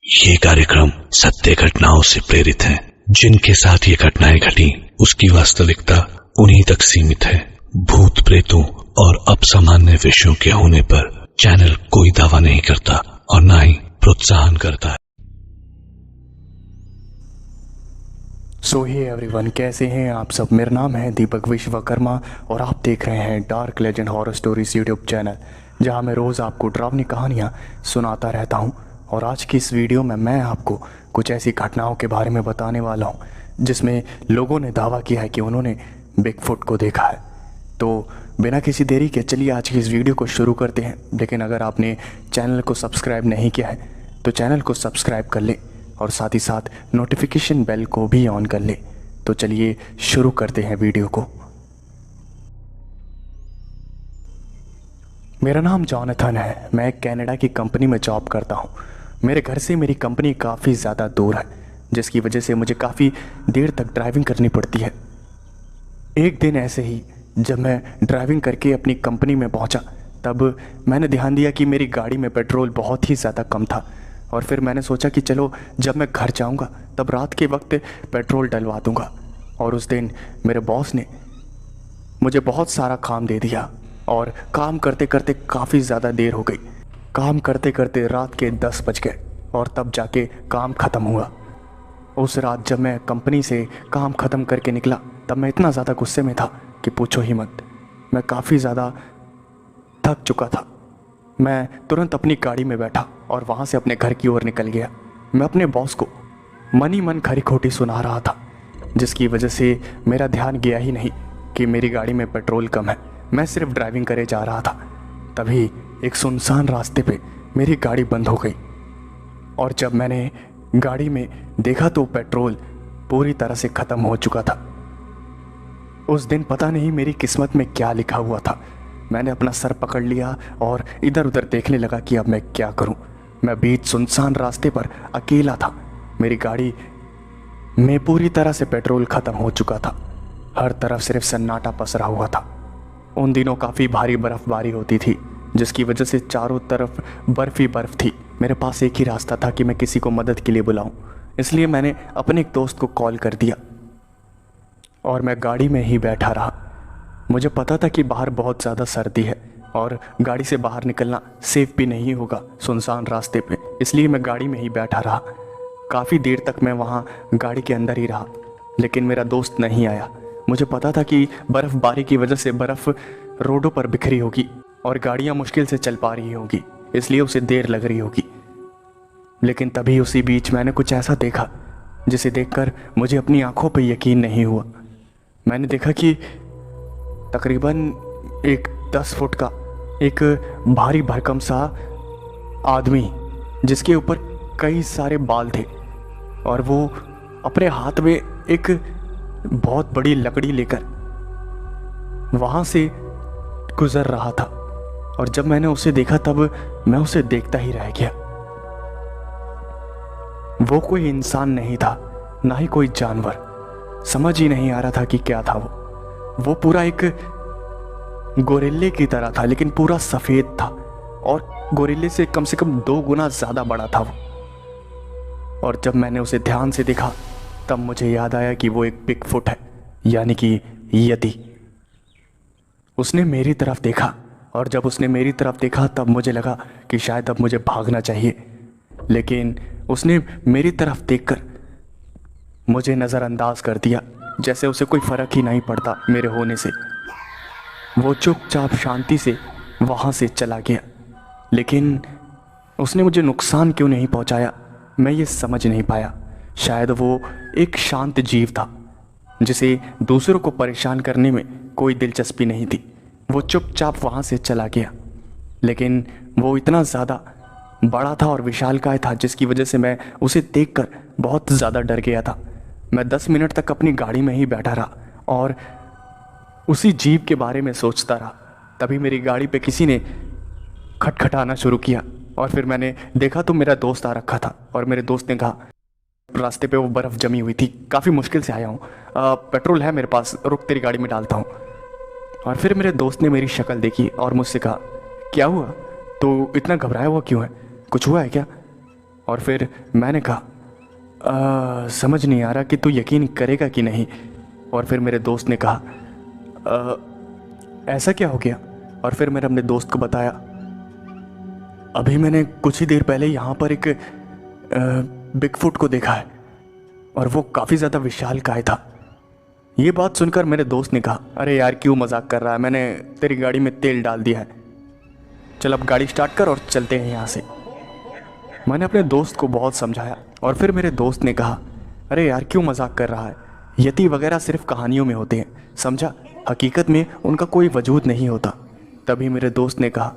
ये कार्यक्रम सत्य घटनाओं से प्रेरित है। जिनके साथ ये घटनाएं घटी उसकी वास्तविकता उन्हीं तक सीमित है। भूत प्रेतों और असामान्य विषयों के होने पर चैनल कोई दावा नहीं करता और न ही प्रोत्साहन करता है। सो हे एवरीवन, कैसे हैं आप सब। मेरा नाम है दीपक विश्वकर्मा और आप देख रहे हैं dark legend horror stories YouTube channel, जहां मैं रोज़ आपको डरावनी कहानियां सुनाता रहता हूं। और आज की इस वीडियो में मैं आपको कुछ ऐसी घटनाओं के बारे में बताने वाला हूं जिसमें लोगों ने दावा किया है कि उन्होंने बिगफुट को देखा है। तो बिना किसी देरी के चलिए आज की इस वीडियो को शुरू करते हैं। लेकिन अगर आपने चैनल को सब्सक्राइब नहीं किया है तो चैनल को सब्सक्राइब कर लें और साथ ही साथ नोटिफिकेशन बेल को भी ऑन कर लें। तो चलिए शुरू करते हैं वीडियो को। मेरा नाम जॉनथन है। मैं एक कनाडा की कंपनी में जॉब करता हूँ। मेरे घर से मेरी कंपनी काफ़ी ज़्यादा दूर है, जिसकी वजह से मुझे काफ़ी देर तक ड्राइविंग करनी पड़ती है। एक दिन ऐसे ही जब मैं ड्राइविंग करके अपनी कंपनी में पहुंचा, तब मैंने ध्यान दिया कि मेरी गाड़ी में पेट्रोल बहुत ही ज़्यादा कम था। और फिर मैंने सोचा कि चलो जब मैं घर जाऊंगा तब रात के वक्त पेट्रोल डलवा दूंगा। और उस दिन मेरे बॉस ने मुझे बहुत सारा काम दे दिया और काम करते करते काफ़ी ज़्यादा देर हो गई। काम करते करते रात के 10 बज गए और तब जाके काम ख़त्म हुआ। उस रात जब मैं कंपनी से काम ख़त्म करके निकला तब मैं इतना ज़्यादा गुस्से में था कि पूछो ही मत। मैं काफ़ी ज़्यादा थक चुका था। मैं तुरंत अपनी गाड़ी में बैठा और वहाँ से अपने घर की ओर निकल गया। मैं अपने बॉस को मन ही मन खरी खोटी सुना रहा था, जिसकी वजह से मेरा ध्यान गया ही नहीं कि मेरी गाड़ी में पेट्रोल कम है। मैं सिर्फ ड्राइविंग करे जा रहा था। तभी एक सुनसान रास्ते पे मेरी गाड़ी बंद हो गई और जब मैंने गाड़ी में देखा तो पेट्रोल पूरी तरह से ख़त्म हो चुका था। उस दिन पता नहीं मेरी किस्मत में क्या लिखा हुआ था। मैंने अपना सर पकड़ लिया और इधर उधर देखने लगा कि अब मैं क्या करूं। मैं बीच सुनसान रास्ते पर अकेला था। मेरी गाड़ी में पूरी तरह से पेट्रोल ख़त्म हो चुका था। हर तरफ सिर्फ सन्नाटा पसरा हुआ था। उन दिनों काफ़ी भारी बर्फ़बारी होती थी, जिसकी वजह से चारों तरफ बर्फ़ ही बर्फ़ थी। मेरे पास एक ही रास्ता था कि मैं किसी को मदद के लिए बुलाऊं। इसलिए मैंने अपने एक दोस्त को कॉल कर दिया और मैं गाड़ी में ही बैठा रहा। मुझे पता था कि बाहर बहुत ज़्यादा सर्दी है और गाड़ी से बाहर निकलना सेफ भी नहीं होगा सुनसान रास्ते पे। इसलिए मैं गाड़ी में ही बैठा रहा। काफ़ी देर तक मैं वहाँ गाड़ी के अंदर ही रहा, लेकिन मेरा दोस्त नहीं आया। मुझे पता था कि बर्फ़बारी की वजह से बर्फ़ रोडों पर बिखरी होगी और गाड़ियाँ मुश्किल से चल पा रही होगी, इसलिए उसे देर लग रही होगी। लेकिन तभी उसी बीच मैंने कुछ ऐसा देखा जिसे देखकर मुझे अपनी आंखों पर यकीन नहीं हुआ। मैंने देखा कि तकरीबन एक 10 फुट का एक भारी भरकम सा आदमी, जिसके ऊपर कई सारे बाल थे और वो अपने हाथ में एक बहुत बड़ी लकड़ी लेकर वहाँ से गुजर रहा था। और जब मैंने उसे देखा तब मैं उसे देखता ही रह गया। वो कोई इंसान नहीं था, ना ही कोई जानवर। समझ ही नहीं आ रहा था कि क्या था वो पूरा एक गोरिल्ले की तरह था, लेकिन पूरा सफ़ेद था और गोरिल्ले से कम 2 गुना ज़्यादा बड़ा था वो। और जब मैंने उसे ध्यान से देखा तब मुझे याद आया कि वो एक बिगफुट है, यानी कि यति। उसने मेरी तरफ देखा और जब उसने मेरी तरफ देखा तब मुझे लगा कि शायद अब मुझे भागना चाहिए, लेकिन उसने मेरी तरफ देखकर मुझे नज़रअंदाज कर दिया, जैसे उसे कोई फ़र्क ही नहीं पड़ता मेरे होने से। वो चुपचाप शांति से वहाँ से चला गया। लेकिन उसने मुझे नुकसान क्यों नहीं पहुँचाया, मैं ये समझ नहीं पाया। शायद वो एक शांत जीव था जिसे दूसरों को परेशान करने में कोई दिलचस्पी नहीं थी। वो चुपचाप वहाँ से चला गया। लेकिन वो इतना ज़्यादा बड़ा था और विशालकाय था, जिसकी वजह से मैं उसे देखकर बहुत ज़्यादा डर गया था। मैं 10 मिनट तक अपनी गाड़ी में ही बैठा रहा और उसी जीव के बारे में सोचता रहा। तभी मेरी गाड़ी पे किसी ने खटखटाना शुरू किया और फिर मैंने देखा तो मेरा दोस्त आ रखा था। और मेरे दोस्त ने कहा, रास्ते पे वो बर्फ़ जमी हुई थी, काफ़ी मुश्किल से आया हूँ, पेट्रोल है मेरे पास, रुक तेरी गाड़ी में डालता हूँ। और फिर मेरे दोस्त ने मेरी शक्ल देखी और मुझसे कहा, क्या हुआ, तो इतना घबराया हुआ क्यों है, कुछ हुआ है क्या? और फिर मैंने कहा समझ नहीं आ रहा कि तू यकीन करेगा कि नहीं। और फिर मेरे दोस्त ने कहा ऐसा क्या हो गया? और फिर मैंने अपने दोस्त को बताया, अभी मैंने कुछ ही देर पहले यहाँ पर एक बिगफुट को देखा है और वो काफ़ी ज़्यादा विशालकाय था। ये बात सुनकर मेरे दोस्त ने कहा, अरे यार क्यों मजाक कर रहा है, मैंने तेरी गाड़ी में तेल डाल दिया है, चल अब गाड़ी स्टार्ट कर और चलते हैं यहाँ से। मैंने अपने दोस्त को बहुत समझाया और फिर मेरे दोस्त ने कहा, अरे यार क्यों मजाक कर रहा है, यति वगैरह सिर्फ कहानियों में होते हैं, समझा, हकीकत में उनका कोई वजूद नहीं होता। तभी मेरे दोस्त ने कहा,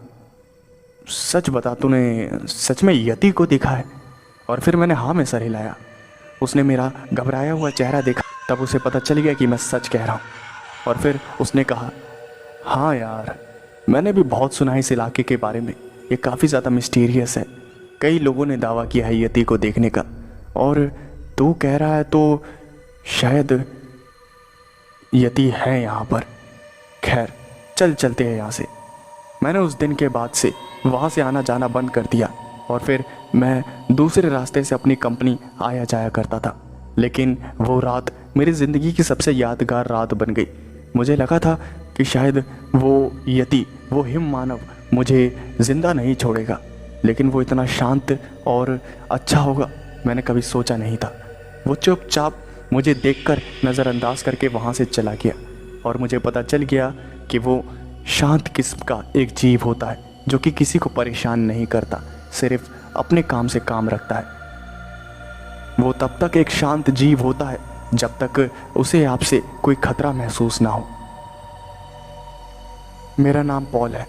सच बता, तूने सच में यति को देखा है? और फिर मैंने हाँ में सर हिलाया। उसने मेरा घबराया हुआ चेहरा देखा, तब उसे पता चल गया कि मैं सच कह रहा हूँ। और फिर उसने कहा, हाँ यार मैंने भी बहुत सुना है इस इलाके के बारे में, ये काफ़ी ज़्यादा मिस्टीरियस है, कई लोगों ने दावा किया है यति को देखने का, और तू कह रहा है तो शायद यति है यहाँ पर। खैर चल चलते हैं यहाँ से। मैंने उस दिन के बाद से वहाँ से आना जाना बंद कर दिया और फिर मैं दूसरे रास्ते से अपनी कंपनी आया जाया करता था। लेकिन वो रात मेरी ज़िंदगी की सबसे यादगार रात बन गई। मुझे लगा था कि शायद वो यति, वो हिम मानव मुझे ज़िंदा नहीं छोड़ेगा, लेकिन वो इतना शांत और अच्छा होगा मैंने कभी सोचा नहीं था। वो चुपचाप मुझे देखकर नज़रअंदाज करके वहाँ से चला गया और मुझे पता चल गया कि वो शांत किस्म का एक जीव होता है जो कि किसी को परेशान नहीं करता, सिर्फ अपने काम से काम रखता है। वो तब तक एक शांत जीव होता है जब तक उसे आपसे कोई खतरा महसूस ना हो। मेरा नाम पॉल है।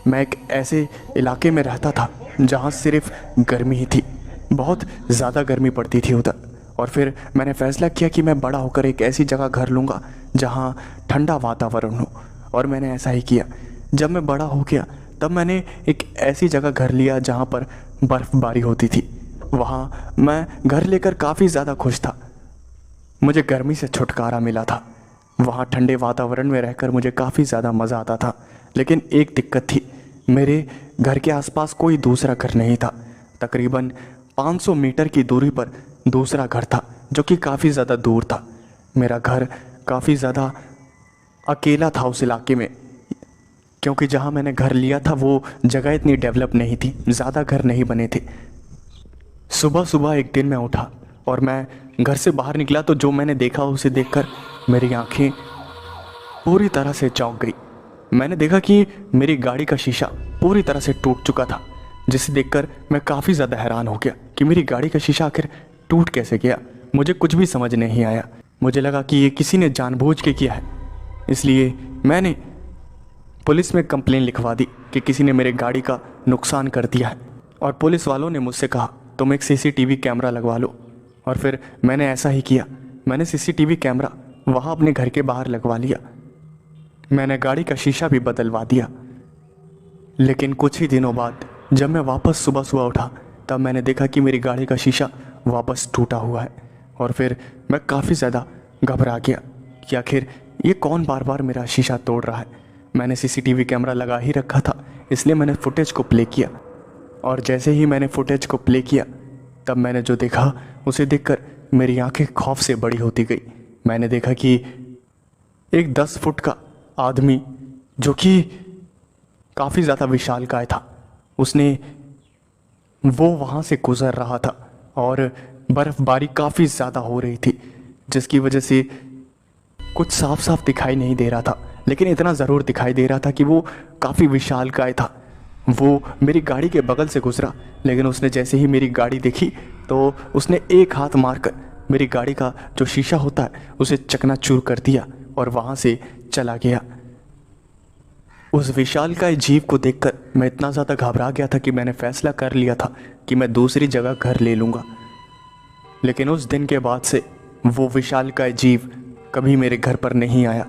मैं एक ऐसे इलाके में रहता था जहाँ सिर्फ गर्मी ही थी, बहुत ज़्यादा गर्मी पड़ती थी उधर। और फिर मैंने फ़ैसला किया कि मैं बड़ा होकर एक ऐसी जगह घर लूँगा जहाँ ठंडा वातावरण हो, और मैंने ऐसा ही किया। जब मैं बड़ा हो गया तब मैंने एक ऐसी जगह घर लिया जहाँ पर बर्फ़बारी होती थी। वहाँ मैं घर लेकर काफ़ी ज़्यादा खुश था, मुझे गर्मी से छुटकारा मिला था। वहाँ ठंडे वातावरण में रहकर मुझे काफ़ी ज़्यादा मज़ा आता था। लेकिन एक दिक्कत थी, मेरे घर के आसपास कोई दूसरा घर नहीं था। तकरीबन 500 मीटर की दूरी पर दूसरा घर था जो कि काफ़ी ज़्यादा दूर था। मेरा घर काफ़ी ज़्यादा अकेला था उस इलाके में, क्योंकि जहाँ मैंने घर लिया था वो जगह इतनी डेवलप नहीं थी, ज़्यादा घर नहीं बने थे। सुबह सुबह एक दिन मैं उठा और मैं घर से बाहर निकला तो जो मैंने देखा उसे देखकर मेरी आंखें पूरी तरह से चौंक गई। मैंने देखा कि मेरी गाड़ी का शीशा पूरी तरह से टूट चुका था, जिसे देखकर मैं काफ़ी ज़्यादा हैरान हो गया कि मेरी गाड़ी का शीशा आखिर टूट कैसे गया। मुझे कुछ भी समझ नहीं आया। मुझे लगा कि ये किसी ने जानबूझ के किया है, इसलिए मैंने पुलिस में कंप्लेन लिखवा दी कि किसी ने मेरे गाड़ी का नुकसान कर दिया है। और पुलिस वालों ने मुझसे कहा तुम एक सीसीटीवी कैमरा लगवा लो। और फिर मैंने ऐसा ही किया। मैंने सीसीटीवी कैमरा वहाँ अपने घर के बाहर लगवा लिया। मैंने गाड़ी का शीशा भी बदलवा दिया। लेकिन कुछ ही दिनों बाद जब मैं वापस सुबह सुबह उठा तब मैंने देखा कि मेरी गाड़ी का शीशा वापस टूटा हुआ है। और फिर मैं काफ़ी ज़्यादा घबरा गया कि आखिर ये कौन बार बार मेरा शीशा तोड़ रहा है। मैंने सीसीटीवी कैमरा लगा ही रखा था, इसलिए मैंने फुटेज को प्ले किया। और जैसे ही मैंने फुटेज को प्ले किया तब मैंने जो देखा उसे देखकर मेरी आंखें खौफ से बड़ी होती गई। मैंने देखा कि एक 10 फुट का आदमी जो कि काफ़ी ज़्यादा विशालकाय था, उसने वो वहाँ से गुज़र रहा था और बर्फ़बारी काफ़ी ज़्यादा हो रही थी, जिसकी वजह से कुछ साफ साफ दिखाई नहीं दे रहा था, लेकिन इतना ज़रूर दिखाई दे रहा था कि वो काफ़ी विशालकाय था। वो मेरी गाड़ी के बगल से गुजरा, लेकिन उसने जैसे ही मेरी गाड़ी देखी तो उसने एक हाथ मारकर मेरी गाड़ी का जो शीशा होता है उसे चकनाचूर कर दिया और वहाँ से चला गया। उस विशालकाय जीव को देखकर मैं इतना ज़्यादा घबरा गया था कि मैंने फैसला कर लिया था कि मैं दूसरी जगह घर ले लूँगा। लेकिन उस दिन के बाद से वो विशालकाय जीव कभी मेरे घर पर नहीं आया।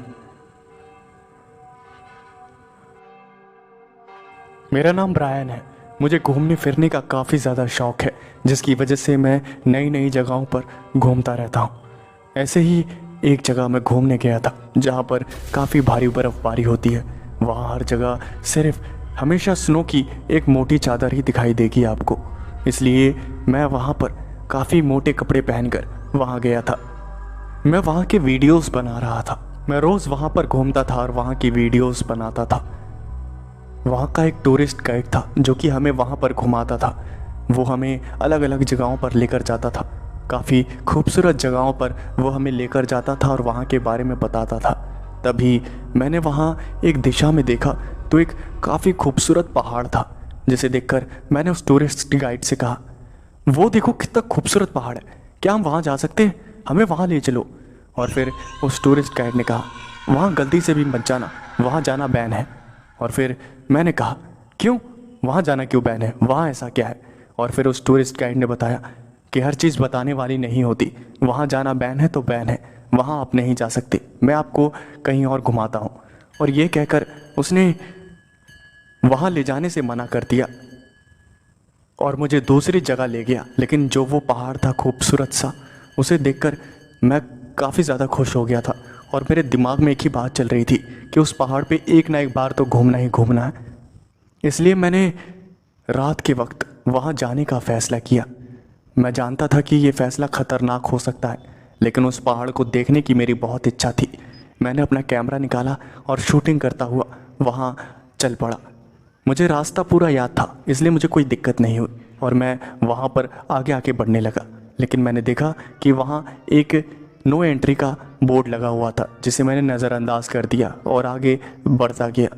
मेरा नाम ब्रायन है। मुझे घूमने फिरने का काफ़ी ज़्यादा शौक़ है, जिसकी वजह से मैं नई नई जगहों पर घूमता रहता हूँ। ऐसे ही एक जगह मैं घूमने गया था जहाँ पर काफ़ी भारी बर्फ़बारी होती है। वहाँ हर जगह सिर्फ हमेशा स्नो की एक मोटी चादर ही दिखाई देगी आपको। इसलिए मैं वहाँ पर काफ़ी मोटे कपड़े पहनकर वहाँ गया था। मैं वहाँ के वीडियोस बना रहा था। मैं रोज़ वहाँ पर घूमता था और वहाँ की वीडियोस बनाता था। वहाँ का एक टूरिस्ट गाइड था जो कि हमें वहाँ पर घुमाता था। वो हमें अलग अलग जगहों पर लेकर जाता था, काफ़ी खूबसूरत जगहों पर वो हमें लेकर जाता था और वहाँ के बारे में बताता था। तभी मैंने वहाँ एक दिशा में देखा तो एक काफ़ी खूबसूरत पहाड़ था, जिसे देखकर मैंने उस टूरिस्ट गाइड से कहा, वो देखो कितना खूबसूरत पहाड़ है, क्या हम वहाँ जा सकते हैं? हमें वहाँ ले चलो। और फिर उस टूरिस्ट गाइड ने कहा, वहाँ गलती से भी मत जाना, वहाँ जाना बैन है। और फिर मैंने कहा, क्यों? वहाँ जाना क्यों बैन है? वहाँ ऐसा क्या है? और फिर उस टूरिस्ट गाइड ने बताया कि हर चीज़ बताने वाली नहीं होती, वहाँ जाना बैन है तो बैन है, वहाँ आप नहीं जा सकते, मैं आपको कहीं और घुमाता हूँ। और ये कहकर उसने वहाँ ले जाने से मना कर दिया और मुझे दूसरी जगह ले गया। लेकिन जो वो पहाड़ था खूबसूरत सा, उसे देखकर मैं काफ़ी ज़्यादा खुश हो गया था और मेरे दिमाग में एक ही बात चल रही थी कि उस पहाड़ पे एक ना एक बार तो घूमना ही घूमना है। इसलिए मैंने रात के वक्त वहाँ जाने का फ़ैसला किया। मैं जानता था कि ये फ़ैसला ख़तरनाक हो सकता है, लेकिन उस पहाड़ को देखने की मेरी बहुत इच्छा थी। मैंने अपना कैमरा निकाला और शूटिंग करता हुआ वहाँ चल पड़ा। मुझे रास्ता पूरा याद था, इसलिए मुझे कोई दिक्कत नहीं हुई और मैं वहाँ पर आगे आगे बढ़ने लगा। लेकिन मैंने देखा कि वहाँ एक नो एंट्री का बोर्ड लगा हुआ था, जिसे मैंने नज़रअंदाज कर दिया और आगे बढ़ता गया।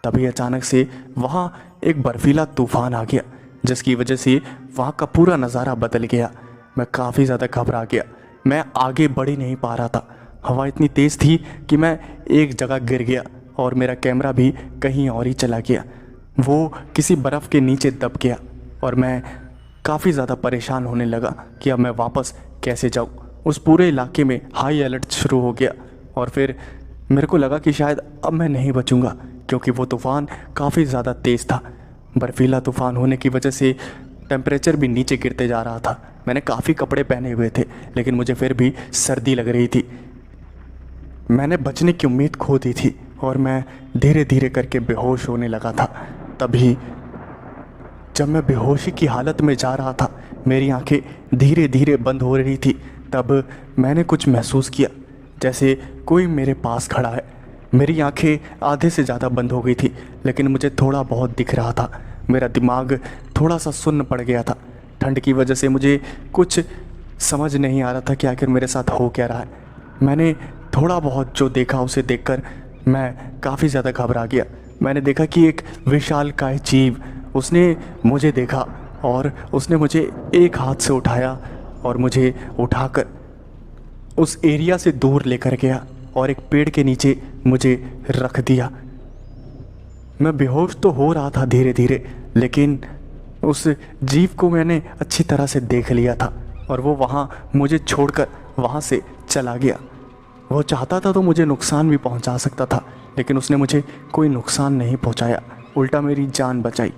तभी अचानक से वहाँ एक बर्फीला तूफान आ गया, जिसकी वजह से वहाँ का पूरा नज़ारा बदल गया। मैं काफ़ी ज़्यादा घबरा गया, मैं आगे बढ़ ही नहीं पा रहा था। हवा इतनी तेज़ थी कि मैं एक जगह गिर गया और मेरा कैमरा भी कहीं और ही चला गया। वो किसी बर्फ़ के नीचे दब गया और मैं काफ़ी ज़्यादा परेशान होने लगा कि अब मैं वापस कैसे जाऊँ। उस पूरे इलाके में हाई अलर्ट शुरू हो गया और फिर मेरे को लगा कि शायद अब मैं नहीं बचूँगा, क्योंकि वो तूफ़ान काफ़ी ज़्यादा तेज़ था। बर्फीला तूफ़ान होने की वजह से टेम्परेचर भी नीचे गिरते जा रहा था। मैंने काफ़ी कपड़े पहने हुए थे, लेकिन मुझे फिर भी सर्दी लग रही थी। मैंने बचने की उम्मीद खो दी थी और मैं धीरे धीरे करके बेहोश होने लगा था। तभी जब मैं बेहोशी की हालत में जा रहा था, मेरी आंखें धीरे धीरे बंद हो रही थी, तब मैंने कुछ महसूस किया जैसे कोई मेरे पास खड़ा है। मेरी आंखें आधे से ज़्यादा बंद हो गई थी, लेकिन मुझे थोड़ा बहुत दिख रहा था। मेरा दिमाग थोड़ा सा सुन्न पड़ गया था। ठंड की वजह से मुझे कुछ समझ नहीं आ रहा था कि आखिर मेरे साथ हो क्या रहा है। मैंने थोड़ा बहुत जो देखा उसे देखकर मैं काफ़ी ज़्यादा घबरा गया। मैंने देखा कि एक विशालकाय जीव, उसने मुझे देखा और उसने मुझे एक हाथ से उठाया और मुझे उठाकर उस एरिया से दूर लेकर गया और एक पेड़ के नीचे मुझे रख दिया। मैं बेहोश तो हो रहा था धीरे धीरे, लेकिन उस जीव को मैंने अच्छी तरह से देख लिया था और वो वहाँ मुझे छोड़कर वहाँ से चला गया। वो चाहता था तो मुझे नुकसान भी पहुँचा सकता था, लेकिन उसने मुझे कोई नुकसान नहीं पहुँचाया, उल्टा मेरी जान बचाई।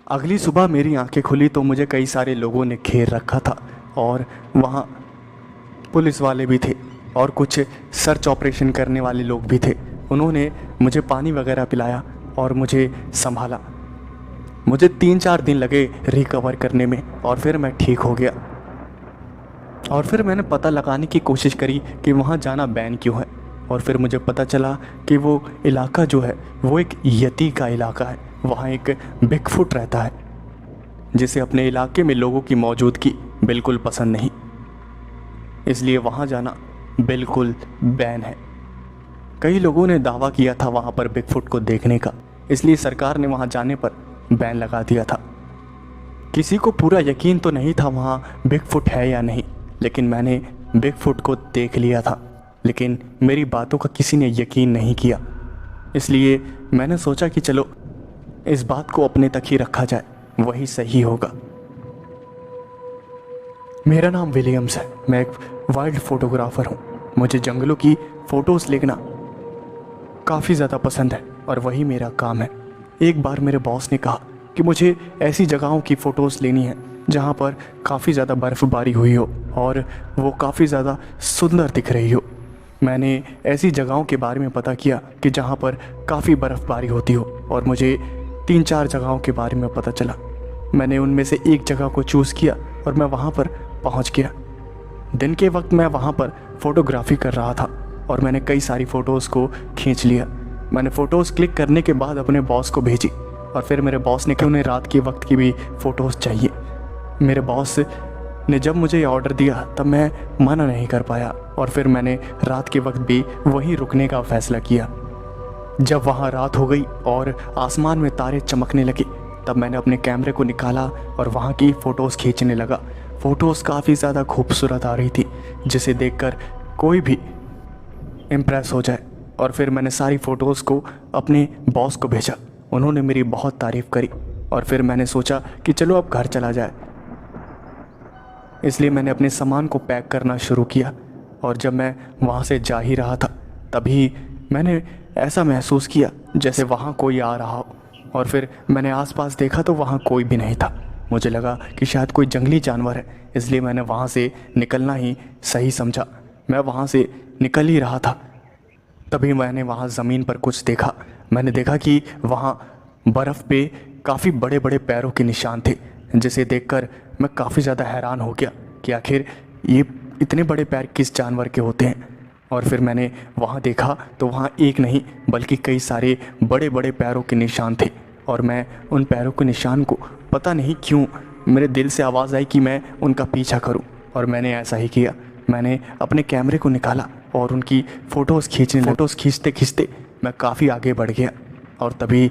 अगली सुबह मेरी आंखें खुली तो मुझे कई सारे लोगों ने घेर रखा था और वहाँ पुलिस वाले भी थे और कुछ सर्च ऑपरेशन करने वाले लोग भी थे। उन्होंने मुझे पानी वगैरह पिलाया और मुझे संभाला। मुझे 3-4 दिन लगे रिकवर करने में और फिर मैं ठीक हो गया। और फिर मैंने पता लगाने की कोशिश करी कि वहाँ जाना बैन क्यों है, और फिर मुझे पता चला कि वो इलाका जो है वो एक यती का इलाका है। वहाँ एक बिगफुट रहता है, जिसे अपने इलाके में लोगों की मौजूदगी बिल्कुल पसंद नहीं, इसलिए वहाँ जाना बिल्कुल बैन है। कई लोगों ने दावा किया था वहाँ पर बिगफुट को देखने का, इसलिए सरकार ने वहाँ जाने पर बैन लगा दिया था। किसी को पूरा यकीन तो नहीं था वहाँ बिगफुट है या नहीं, लेकिन मैंने बिगफुट को देख लिया था। लेकिन मेरी बातों का किसी ने यकीन नहीं किया, इसलिए मैंने सोचा कि चलो इस बात को अपने तक ही रखा जाए, वही सही होगा। मेरा नाम विलियम्स है, मैं एक वाइल्ड फोटोग्राफर हूँ। मुझे जंगलों की फ़ोटोज़ लेना काफ़ी ज़्यादा पसंद है और वही मेरा काम है। एक बार मेरे बॉस ने कहा कि मुझे ऐसी जगहों की फ़ोटोज़ लेनी है जहाँ पर काफ़ी ज़्यादा बर्फ़बारी हुई हो और वो काफ़ी ज़्यादा सुंदर दिख रही हो। मैंने ऐसी जगहों के बारे में पता किया कि जहाँ पर काफ़ी बर्फ़बारी होती हो और मुझे 3-4 जगहों के बारे में पता चला। मैंने उनमें से एक जगह को चूज़ किया और मैं वहाँ पर पहुँच गया। दिन के वक्त मैं वहाँ पर फ़ोटोग्राफी कर रहा था और मैंने कई सारी फ़ोटोज़ को खींच लिया। मैंने फ़ोटोज़ क्लिक करने के बाद अपने बॉस को भेजी और फिर मेरे बॉस ने कहा उन्हें रात के वक्त की भी फ़ोटोज़ चाहिए। मेरे बॉस ने जब मुझे ये ऑर्डर दिया तब मैं मना नहीं कर पाया और फिर मैंने रात के वक्त भी वहीं रुकने का फ़ैसला किया। जब वहाँ रात हो गई और आसमान में तारे चमकने लगे तब मैंने अपने कैमरे को निकाला और वहाँ की फ़ोटोज़ खींचने लगा। फ़ोटोज़ काफ़ी ज़्यादा खूबसूरत आ रही थी जिसे देखकर कोई भी इम्प्रेस हो जाए। और फिर मैंने सारी फ़ोटोज़ को अपने बॉस को भेजा। उन्होंने मेरी बहुत तारीफ़ करी और फिर मैंने सोचा कि चलो अब घर चला जाए, इसलिए मैंने अपने सामान को पैक करना शुरू किया। और जब मैं वहाँ से जा ही रहा था तभी मैंने ऐसा महसूस किया जैसे वहाँ कोई आ रहा हो और फिर मैंने आसपास देखा तो वहाँ कोई भी नहीं था। मुझे लगा कि शायद कोई जंगली जानवर है, इसलिए मैंने वहाँ से निकलना ही सही समझा। मैं वहाँ से निकल ही रहा था तभी मैंने वहाँ ज़मीन पर कुछ देखा। मैंने देखा कि वहाँ बर्फ़ पे काफ़ी बड़े बड़े पैरों के निशान थे, जिसे देखकर मैं काफ़ी ज़्यादा हैरान हो गया कि आखिर ये इतने बड़े पैर किस जानवर के होते हैं। और फिर मैंने वहाँ देखा तो वहाँ एक नहीं बल्कि कई सारे बड़े बड़े पैरों के निशान थे और मैं उन पैरों के निशान को पता नहीं क्यों मेरे दिल से आवाज़ आई कि मैं उनका पीछा करूं और मैंने ऐसा ही किया। मैंने अपने कैमरे को निकाला और उनकी फ़ोटोज़ खींचते खींचते मैं काफ़ी आगे बढ़ गया और तभी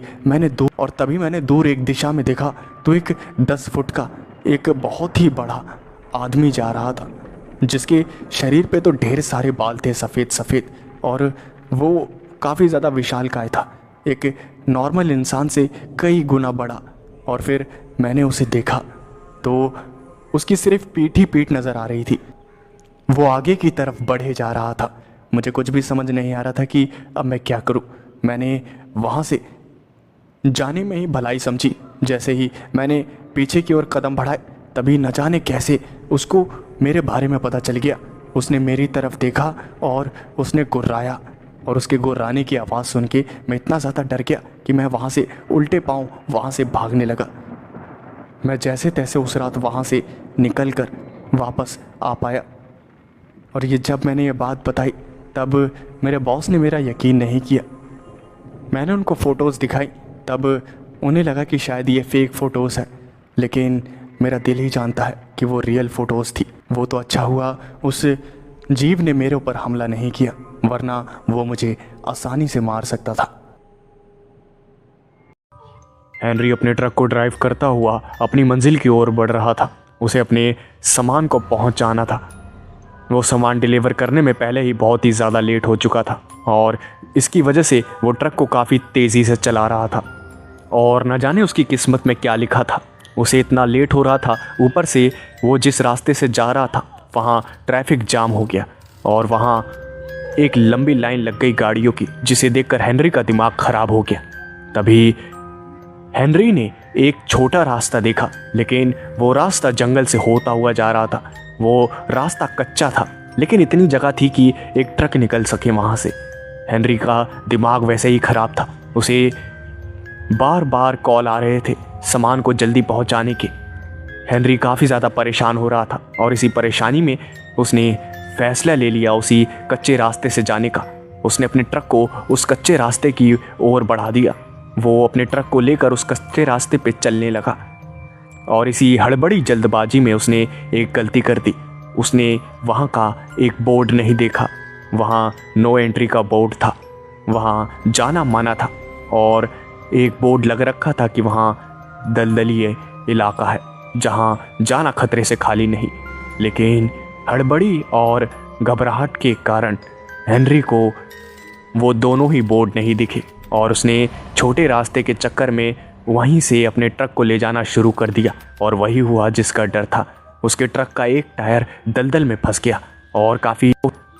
मैंने दूर एक दिशा में देखा तो एक 10 फुट का एक बहुत ही बड़ा आदमी जा रहा था, जिसके शरीर पे तो ढेर सारे बाल थे सफ़ेद सफ़ेद और वो काफ़ी ज़्यादा विशालकाय था, एक नॉर्मल इंसान से कई गुना बड़ा। और फिर मैंने उसे देखा तो उसकी सिर्फ पीठ ही पीठ नज़र आ रही थी। वो आगे की तरफ बढ़े जा रहा था। मुझे कुछ भी समझ नहीं आ रहा था कि अब मैं क्या करूं। मैंने वहाँ से जाने में ही भलाई समझी। जैसे ही मैंने पीछे की ओर कदम बढ़ाए तभी न जाने कैसे उसको मेरे बारे में पता चल गया। उसने मेरी तरफ देखा और उसने गुर्राया और उसके गुर्राने की आवाज़ सुन के मैं इतना ज़्यादा डर गया कि मैं वहाँ से उल्टे पाँव वहाँ से भागने लगा। मैं जैसे तैसे उस रात वहाँ से निकल कर वापस आ पाया और जब मैंने ये बात बताई तब मेरे बॉस ने मेरा यकीन नहीं किया। मैंने उनको फ़ोटोज़ दिखाई तब उन्हें लगा कि शायद ये फेक फ़ोटोज़ है, लेकिन मेरा दिल ही जानता है कि वो रियल फ़ोटोज़ थी। वो तो अच्छा हुआ उस जीव ने मेरे ऊपर हमला नहीं किया, वरना वो मुझे आसानी से मार सकता था। हेनरी अपने ट्रक को ड्राइव करता हुआ अपनी मंजिल की ओर बढ़ रहा था। उसे अपने सामान को पहुंचाना था। वो सामान डिलीवर करने में पहले ही बहुत ही ज़्यादा लेट हो चुका था और इसकी वजह से वो ट्रक को काफ़ी तेज़ी से चला रहा था और न जाने उसकी किस्मत में क्या लिखा था। उसे इतना लेट हो रहा था, ऊपर से वो जिस रास्ते से जा रहा था वहाँ ट्रैफिक जाम हो गया और वहाँ एक लंबी लाइन लग गई गाड़ियों की, जिसे देखकर हेनरी का दिमाग खराब हो गया। तभी हेनरी ने एक छोटा रास्ता देखा, लेकिन वो रास्ता जंगल से होता हुआ जा रहा था। वो रास्ता कच्चा था लेकिन इतनी जगह थी कि एक ट्रक निकल सके वहाँ से। हेनरी का दिमाग वैसे ही खराब था। उसे बार बार कॉल आ रहे थे सामान को जल्दी पहुँचाने के। हेनरी काफ़ी ज़्यादा परेशान हो रहा था और इसी परेशानी में उसने फैसला ले लिया उसी कच्चे रास्ते से जाने का। उसने अपने ट्रक को उस कच्चे रास्ते की ओर बढ़ा दिया। वो अपने ट्रक को लेकर उस कच्चे रास्ते पे चलने लगा और इसी हड़बड़ी जल्दबाजी में उसने एक गलती कर दी। उसने वहाँ का एक बोर्ड नहीं देखा। वहाँ नो एंट्री का बोर्ड था, वहाँ जाना माना था और एक बोर्ड लग रखा था कि वहाँ दलदली इलाका है जहाँ जाना खतरे से खाली नहीं। लेकिन हड़बड़ी और घबराहट के कारण हेनरी को वो दोनों ही बोर्ड नहीं दिखे और उसने छोटे रास्ते के चक्कर में वहीं से अपने ट्रक को ले जाना शुरू कर दिया। और वही हुआ जिसका डर था। उसके ट्रक का एक टायर दलदल में फंस गया और काफ़ी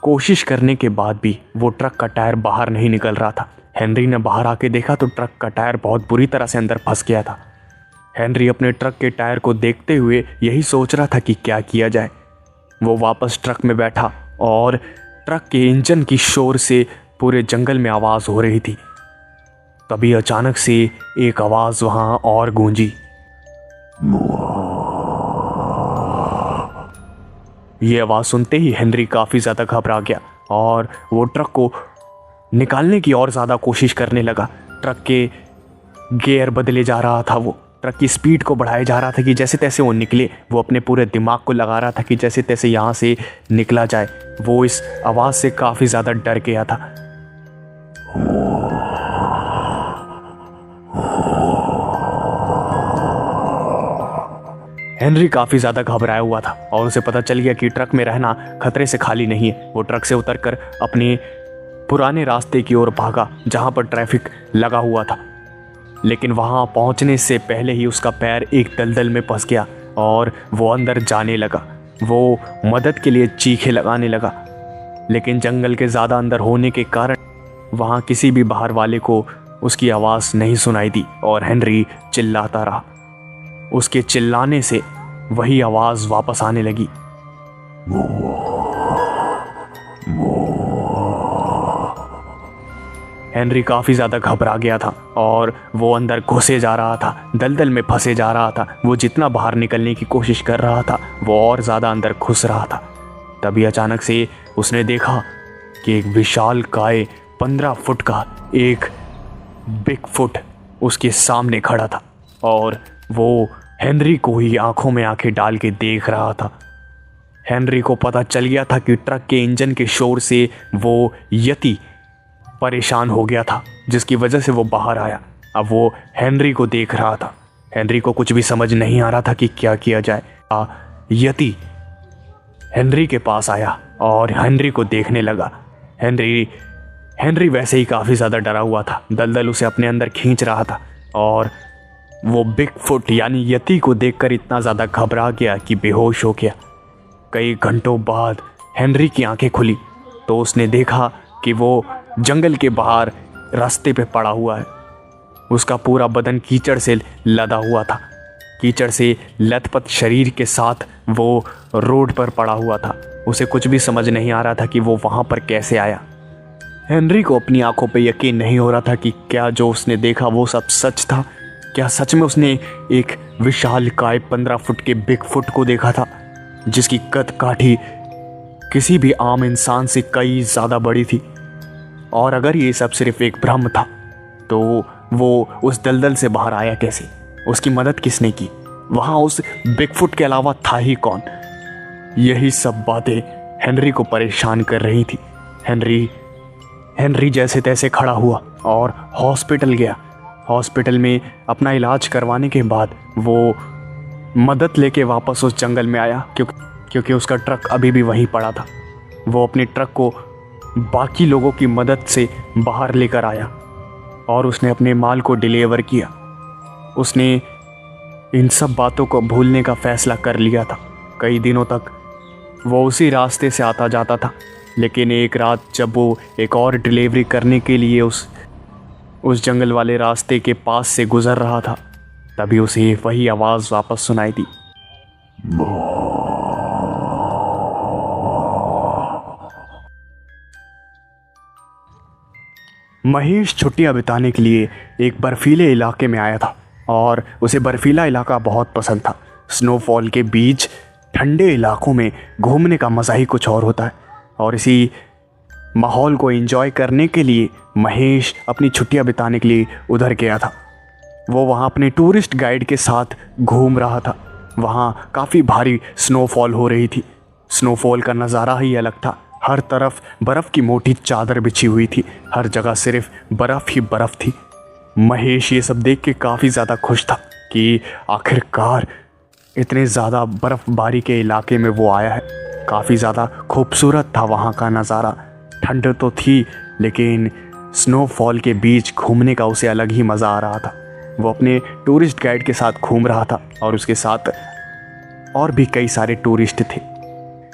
कोशिश करने के बाद भी वो ट्रक का टायर बाहर नहीं निकल रहा था। हेनरी ने बाहर आके देखा तो ट्रक का टायर बहुत बुरी तरह से अंदर फंस गया था। हेनरी अपने ट्रक के टायर को देखते हुए यही सोच रहा था कि क्या किया जाए। वो वापस ट्रक में बैठा और ट्रक के इंजन की शोर से पूरे जंगल में आवाज़ हो रही थी। तभी अचानक से एक आवाज़ वहाँ और गूंजी। ये आवाज़ सुनते ही हेनरी काफ़ी ज़्यादा घबरा गया और वो ट्रक को निकालने की और ज़्यादा कोशिश करने लगा। ट्रक के गियर बदले जा रहा था, वो ट्रक की स्पीड को बढ़ाया जा रहा था कि जैसे तैसे वो निकले। वो अपने पूरे दिमाग को लगा रहा था कि जैसे तैसे यहाँ से निकला जाए। वो इस आवाज़ से काफ़ी ज़्यादा डर गया था। हेनरी काफ़ी ज़्यादा घबराया हुआ था और उसे पता चल गया कि ट्रक में रहना खतरे से खाली नहीं है। वो ट्रक से उतरकर अपने पुराने रास्ते की ओर भागा जहाँ पर ट्रैफिक लगा हुआ था, लेकिन वहाँ पहुँचने से पहले ही उसका पैर एक दलदल में फंस गया और वो अंदर जाने लगा। वो मदद के लिए चीखें लगाने लगा, लेकिन जंगल के ज़्यादा अंदर होने के कारण वहाँ किसी भी बाहर वाले को उसकी आवाज़ नहीं सुनाई दी और हेनरी चिल्लाता रहा। उसके चिल्लाने से वही आवाज़ वापस आने लगी। हेनरी काफ़ी ज़्यादा घबरा गया था और वो अंदर घुसे जा रहा था, दलदल में फंसे जा रहा था। वो जितना बाहर निकलने की कोशिश कर रहा था वो और ज़्यादा अंदर घुस रहा था। तभी अचानक से उसने देखा कि एक विशाल काय 15 फुट का एक बिग फुट उसके सामने खड़ा था और वो हेनरी को ही आंखों में आंखें डाल के देख रहा था। हेनरी को पता चल गया था कि ट्रक के इंजन के शोर से वो यति परेशान हो गया था, जिसकी वजह से वो बाहर आया। अब वो हेनरी को देख रहा था। हेनरी को कुछ भी समझ नहीं आ रहा था कि क्या किया जाए। यति हेनरी के पास आया और हेनरी को देखने लगा। हेनरी वैसे ही काफ़ी ज़्यादा डरा हुआ था। दलदल उसे अपने अंदर खींच रहा था और वो बिग फुट यानी यति को देखकर इतना ज़्यादा घबरा गया कि बेहोश हो गया। कई घंटों बाद हेनरी की आंखें खुली तो उसने देखा कि वो जंगल के बाहर रास्ते पे पड़ा हुआ है। उसका पूरा बदन कीचड़ से लदा हुआ था। कीचड़ से लथपथ शरीर के साथ वो रोड पर पड़ा हुआ था। उसे कुछ भी समझ नहीं आ रहा था कि वो वहाँ पर कैसे आया। हेनरी को अपनी आंखों पे यकीन नहीं हो रहा था कि क्या जो उसने देखा वो सब सच था। क्या सच में उसने एक विशाल काय 15 फुट के बिग फुट को देखा था, जिसकी कद काठी किसी भी आम इंसान से कई ज़्यादा बड़ी थी। और अगर ये सब सिर्फ एक भ्रम था तो वो उस दलदल से बाहर आया कैसे? उसकी मदद किसने की? वहाँ उस बिग फुट के अलावा था ही कौन? यही सब बातें हेनरी को परेशान कर रही थी। हेनरी जैसे तैसे खड़ा हुआ और हॉस्पिटल गया। हॉस्पिटल में अपना इलाज करवाने के बाद वो मदद लेके वापस उस जंगल में आया, क्योंकि उसका ट्रक अभी भी वहीं पड़ा था। वो अपने ट्रक को बाकी लोगों की मदद से बाहर लेकर आया और उसने अपने माल को डिलीवर किया। उसने इन सब बातों को भूलने का फैसला कर लिया था। कई दिनों तक वो उसी रास्ते से आता जाता था, लेकिन एक रात जब वो एक और डिलीवरी करने के लिए उस जंगल वाले रास्ते के पास से गुजर रहा था, तभी उसे वही आवाज़ वापस सुनाई दी। महेश छुट्टियां बिताने के लिए एक बर्फीले इलाके में आया था और उसे बर्फीला इलाका बहुत पसंद था। स्नोफॉल के बीच ठंडे इलाकों में घूमने का मज़ा ही कुछ और होता है और इसी माहौल को एंजॉय करने के लिए महेश अपनी छुट्टियां बिताने के लिए उधर गया था। वो वहाँ अपने टूरिस्ट गाइड के साथ घूम रहा था। वहाँ काफ़ी भारी स्नोफॉल हो रही थी। स्नोफॉल का नज़ारा ही अलग था। हर तरफ बर्फ़ की मोटी चादर बिछी हुई थी। हर जगह सिर्फ बर्फ़ ही बर्फ़ थी। महेश ये सब देख के काफ़ी ज़्यादा खुश था कि आखिरकार इतने ज़्यादा बर्फ़बारी के इलाके में वो आया है। काफ़ी ज़्यादा खूबसूरत था वहाँ का नज़ारा। ठंड तो थी, लेकिन स्नोफॉल के बीच घूमने का उसे अलग ही मज़ा आ रहा था। वो अपने टूरिस्ट गाइड के साथ घूम रहा था और उसके साथ और भी कई सारे टूरिस्ट थे।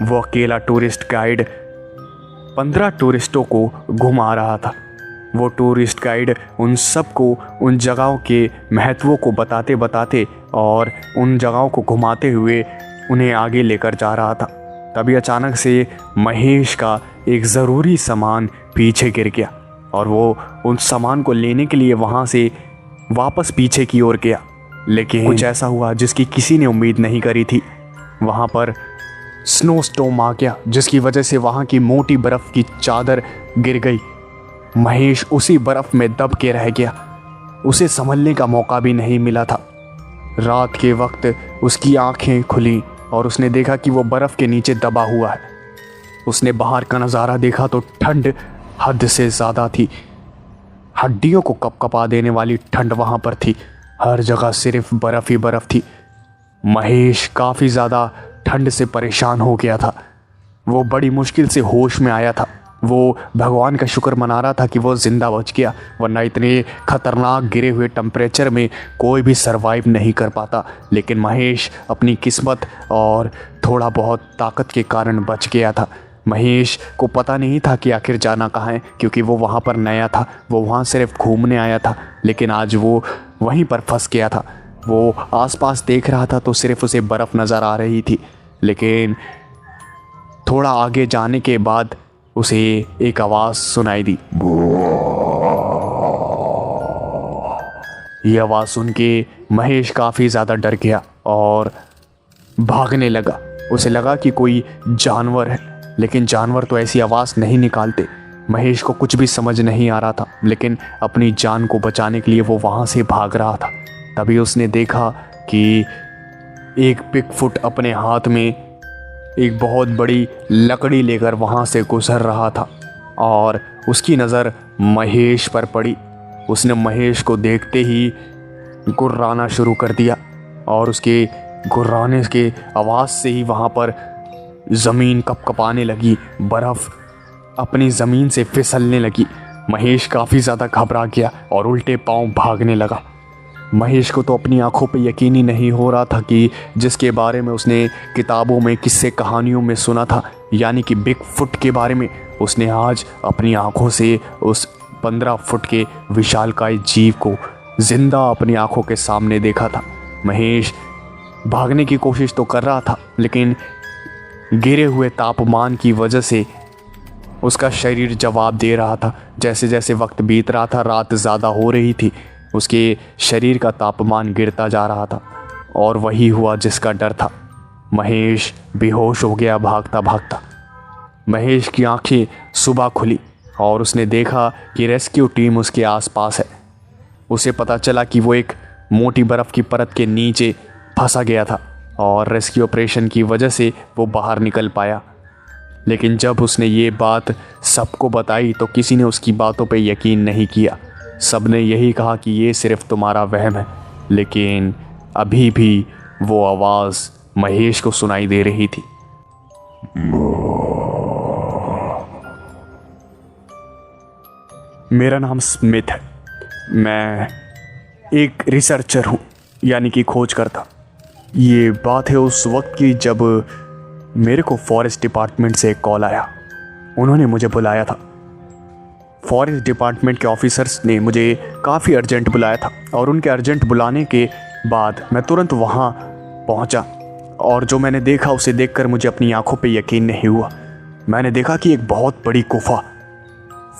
वो अकेला टूरिस्ट गाइड 15 टूरिस्टों को घुमा रहा था। वो टूरिस्ट गाइड उन सबको उन जगहों के महत्वों को बताते बताते और उन जगहों को घुमाते हुए उन्हें आगे लेकर जा रहा था। तभी अचानक से महेश का एक ज़रूरी सामान पीछे गिर गया और वो उन सामान को लेने के लिए वहाँ से वापस पीछे की ओर गया। लेकिन कुछ ऐसा हुआ जिसकी किसी ने उम्मीद नहीं करी थी। वहाँ पर स्नो स्टॉर्म आ गया, जिसकी वजह से वहाँ की मोटी बर्फ़ की चादर गिर गई। महेश उसी बर्फ़ में दब के रह गया। उसे संभलने का मौका भी नहीं मिला था। रात के वक्त उसकी आंखें खुली और उसने देखा कि वो बर्फ़ के नीचे दबा हुआ है। उसने बाहर का नज़ारा देखा तो ठंड हद से ज़्यादा थी। हड्डियों को कपकपा देने वाली ठंड वहाँ पर थी। हर जगह सिर्फ बर्फ़ ही बर्फ़ थी। महेश काफ़ी ज़्यादा ठंड से परेशान हो गया था। वो बड़ी मुश्किल से होश में आया था। वो भगवान का शुक्र मना रहा था कि वो ज़िंदा बच गया, वरना इतने ख़तरनाक गिरे हुए टेम्परेचर में कोई भी सरवाइव नहीं कर पाता। लेकिन महेश अपनी किस्मत और थोड़ा बहुत ताकत के कारण बच गया था। महेश को पता नहीं था कि आखिर जाना कहाँ है, क्योंकि वो वहाँ पर नया था। वो वहाँ सिर्फ घूमने आया था, लेकिन आज वो वहीं पर फंस गया था। वो आसपास देख रहा था तो सिर्फ उसे बर्फ़ नज़र आ रही थी। लेकिन थोड़ा आगे जाने के बाद उसे एक आवाज़ सुनाई दी। ये आवाज़ सुन के महेश काफ़ी ज़्यादा डर गया और भागने लगा। उसे लगा कि कोई जानवर है, लेकिन जानवर तो ऐसी आवाज़ नहीं निकालते। महेश को कुछ भी समझ नहीं आ रहा था, लेकिन अपनी जान को बचाने के लिए वो वहाँ से भाग रहा था। तभी उसने देखा कि एक बिगफुट अपने हाथ में एक बहुत बड़ी लकड़ी लेकर वहाँ से गुजर रहा था और उसकी नज़र महेश पर पड़ी। उसने महेश को देखते ही गुर्राना शुरू कर दिया और उसके गुर्राने के आवाज़ से ही वहाँ पर ज़मीन कपकपाने लगी। बर्फ़ अपनी ज़मीन से फिसलने लगी। महेश काफ़ी ज़्यादा घबरा गया और उल्टे पांव भागने लगा। महेश को तो अपनी आंखों पे यकीन ही नहीं हो रहा था कि जिसके बारे में उसने किताबों में, किस्से कहानियों में सुना था, यानी कि बिगफुट के बारे में, उसने आज अपनी आंखों से उस 15 फुट के विशालकाय जीव को जिंदा अपनी आंखों के सामने देखा था। महेश भागने की कोशिश तो कर रहा था, लेकिन गिरे हुए तापमान की वजह से उसका शरीर जवाब दे रहा था। जैसे जैसे वक्त बीत रहा था, रात ज़्यादा हो रही थी, उसके शरीर का तापमान गिरता जा रहा था और वही हुआ जिसका डर था। महेश बेहोश हो गया भागता भागता। महेश की आंखें सुबह खुली और उसने देखा कि रेस्क्यू टीम उसके आसपास है। उसे पता चला कि वो एक मोटी बर्फ़ की परत के नीचे फंसा गया था और रेस्क्यू ऑपरेशन की वजह से वो बाहर निकल पाया। लेकिन जब उसने ये बात सबको बताई तो किसी ने उसकी बातों पे यकीन नहीं किया। सब ने यही कहा कि ये सिर्फ तुम्हारा वहम है। लेकिन अभी भी वो आवाज़ महेश को सुनाई दे रही थी। मेरा नाम स्मिथ है। मैं एक रिसर्चर हूँ, यानी कि खोजकर्ता। ये बात है उस वक्त की जब मेरे को फॉरेस्ट डिपार्टमेंट से एक कॉल आया। उन्होंने मुझे बुलाया था। फॉरेस्ट डिपार्टमेंट के ऑफिसर्स ने मुझे काफ़ी अर्जेंट बुलाया था और उनके अर्जेंट बुलाने के बाद मैं तुरंत वहाँ पहुँचा और जो मैंने देखा उसे देखकर मुझे अपनी आंखों पे यकीन नहीं हुआ। मैंने देखा कि एक बहुत बड़ी गुफा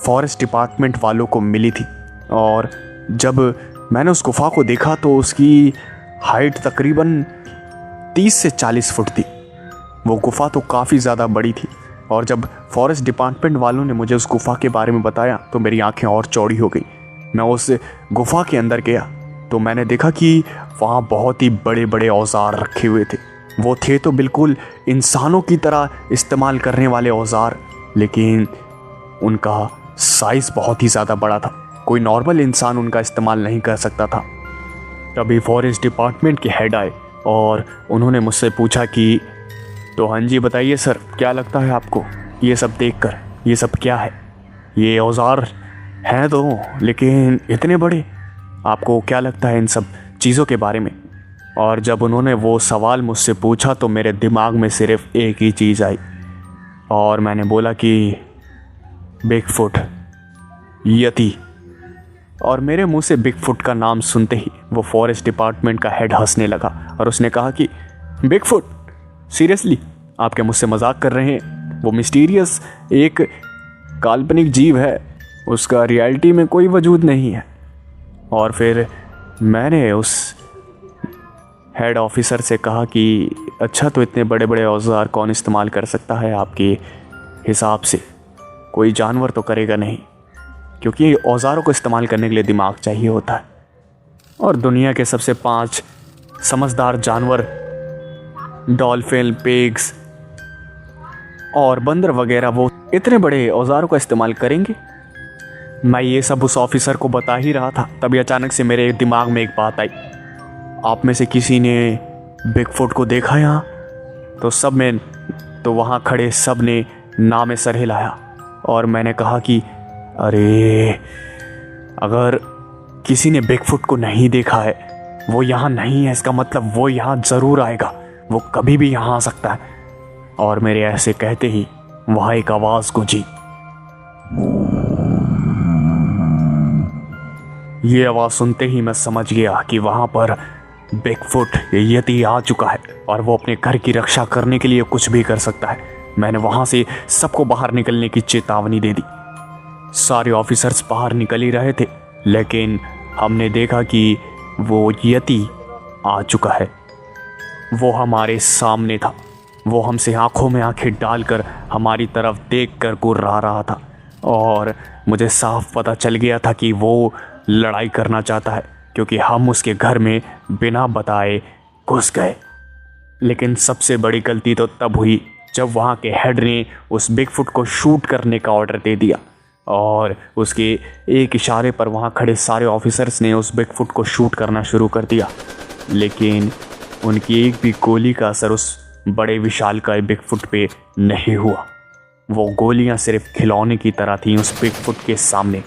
फॉरेस्ट डिपार्टमेंट वालों को मिली थी और जब मैंने उस गुफा को देखा तो उसकी हाइट तकरीबन 30 से 40 फुट थी। वो गुफा तो काफ़ी ज़्यादा बड़ी थी और जब फॉरेस्ट डिपार्टमेंट वालों ने मुझे उस गुफा के बारे में बताया तो मेरी आंखें और चौड़ी हो गई। मैं उस गुफा के अंदर गया तो मैंने देखा कि वहाँ बहुत ही बड़े बड़े औजार रखे हुए थे। वो थे तो बिल्कुल इंसानों की तरह इस्तेमाल करने वाले औजार, लेकिन उनका साइज़ बहुत ही ज़्यादा बड़ा था। कोई नॉर्मल इंसान उनका इस्तेमाल नहीं कर सकता था। तभी फॉरेस्ट डिपार्टमेंट के हेड आए और उन्होंने मुझसे पूछा कि तो हाँ जी बताइए सर, क्या लगता है आपको ये सब देखकर, ये सब क्या है? ये औजार हैं तो, लेकिन इतने बड़े, आपको क्या लगता है इन सब चीज़ों के बारे में? और जब उन्होंने वो सवाल मुझसे पूछा तो मेरे दिमाग में सिर्फ एक ही चीज़ आई और मैंने बोला कि बिगफुट, यती। और मेरे मुंह से बिगफुट का नाम सुनते ही वो फॉरेस्ट डिपार्टमेंट का हेड हंसने लगा और उसने कहा कि बिगफुट, सीरियसली आप क्या मुझसे मजाक कर रहे हैं? वो मिस्टीरियस एक काल्पनिक जीव है, उसका रियलिटी में कोई वजूद नहीं है। और फिर मैंने उस हेड ऑफिसर से कहा कि अच्छा, तो इतने बड़े बड़े औजार कौन इस्तेमाल कर सकता है आपके हिसाब से? कोई जानवर तो करेगा नहीं, क्योंकि औजारों को इस्तेमाल करने के लिए दिमाग चाहिए होता है। और दुनिया के सबसे 5 समझदार जानवर, डॉल्फिन, पिग्स और बंदर वगैरह, वो इतने बड़े औजारों का इस्तेमाल करेंगे? मैं ये सब उस ऑफिसर को बता ही रहा था, तभी अचानक से मेरे दिमाग में एक बात आई। आप में से किसी ने बिगफुट को देखा यहाँ? तो वहाँ खड़े सब ने ना में सर हिलाया और मैंने कहा कि अरे, अगर किसी ने बिगफुट को नहीं देखा है, वो यहाँ नहीं है, इसका मतलब वो यहाँ ज़रूर आएगा, वो कभी भी यहाँ आ सकता है। और मेरे ऐसे कहते ही वहाँ एक आवाज़ गूंजी। ये आवाज़ सुनते ही मैं समझ गया कि वहाँ पर बिगफुट यति आ चुका है और वो अपने घर की रक्षा करने के लिए कुछ भी कर सकता है। मैंने वहाँ से सबको बाहर निकलने की चेतावनी दे दी। सारे ऑफिसर्स बाहर निकल ही रहे थे, लेकिन हमने देखा कि वो यति आ चुका है। वो हमारे सामने था। वो हमसे आंखों में आंखें डालकर हमारी तरफ देखकर गुर्रा रहा था और मुझे साफ पता चल गया था कि वो लड़ाई करना चाहता है, क्योंकि हम उसके घर में बिना बताए घुस गए। लेकिन सबसे बड़ी गलती तो तब हुई जब वहाँ के हेड ने उस बिगफुट को शूट करने का ऑर्डर दे दिया और उसके एक इशारे पर वहाँ खड़े सारे ऑफिसर्स ने उस बिगफुट को शूट करना शुरू कर दिया। लेकिन उनकी एक भी गोली का असर उस बड़े विशालकाय बिगफुट पे नहीं हुआ। वो गोलियां सिर्फ खिलौने की तरह थीं उस बिगफुट के सामने।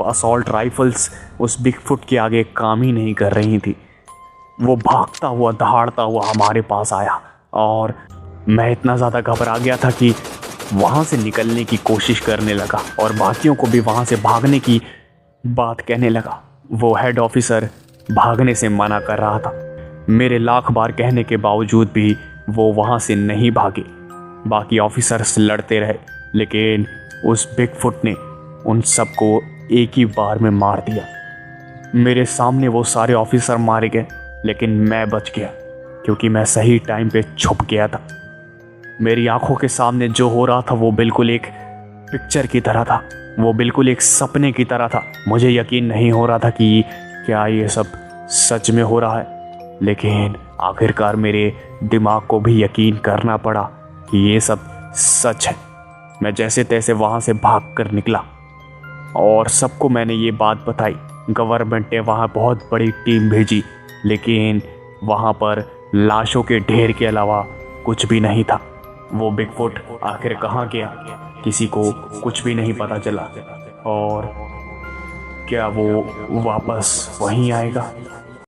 असॉल्ट राइफल्स उस बिगफुट के आगे काम ही नहीं कर रही थी। वो भागता हुआ, दहाड़ता हुआ हमारे पास आया और मैं इतना ज़्यादा घबरा गया था कि वहाँ से निकलने की कोशिश करने लगा और बाकियों को भी वहाँ से भागने की बात कहने लगा। वो हेड ऑफिसर भागने से मना कर रहा था। मेरे लाख बार कहने के बावजूद भी वो वहाँ से नहीं भागे। बाकी ऑफिसर्स लड़ते रहे, लेकिन उस बिगफुट ने उन सबको एक ही बार में मार दिया। मेरे सामने वो सारे ऑफिसर मारे गए, लेकिन मैं बच गया क्योंकि मैं सही टाइम पे छुप गया था। मेरी आंखों के सामने जो हो रहा था वो बिल्कुल एक पिक्चर की तरह था, वो बिल्कुल एक सपने की तरह था। मुझे यकीन नहीं हो रहा था कि क्या ये सब सच में हो रहा है, लेकिन आखिरकार मेरे दिमाग को भी यकीन करना पड़ा कि ये सब सच है। मैं जैसे तैसे वहाँ से भाग कर निकला और सबको मैंने ये बात बताई। गवर्नमेंट ने वहाँ बहुत बड़ी टीम भेजी, लेकिन वहाँ पर लाशों के ढेर के अलावा कुछ भी नहीं था। वो बिगफुट आखिर कहाँ गया, किसी को कुछ भी नहीं पता चला। और क्या वो वापस वहीं आएगा?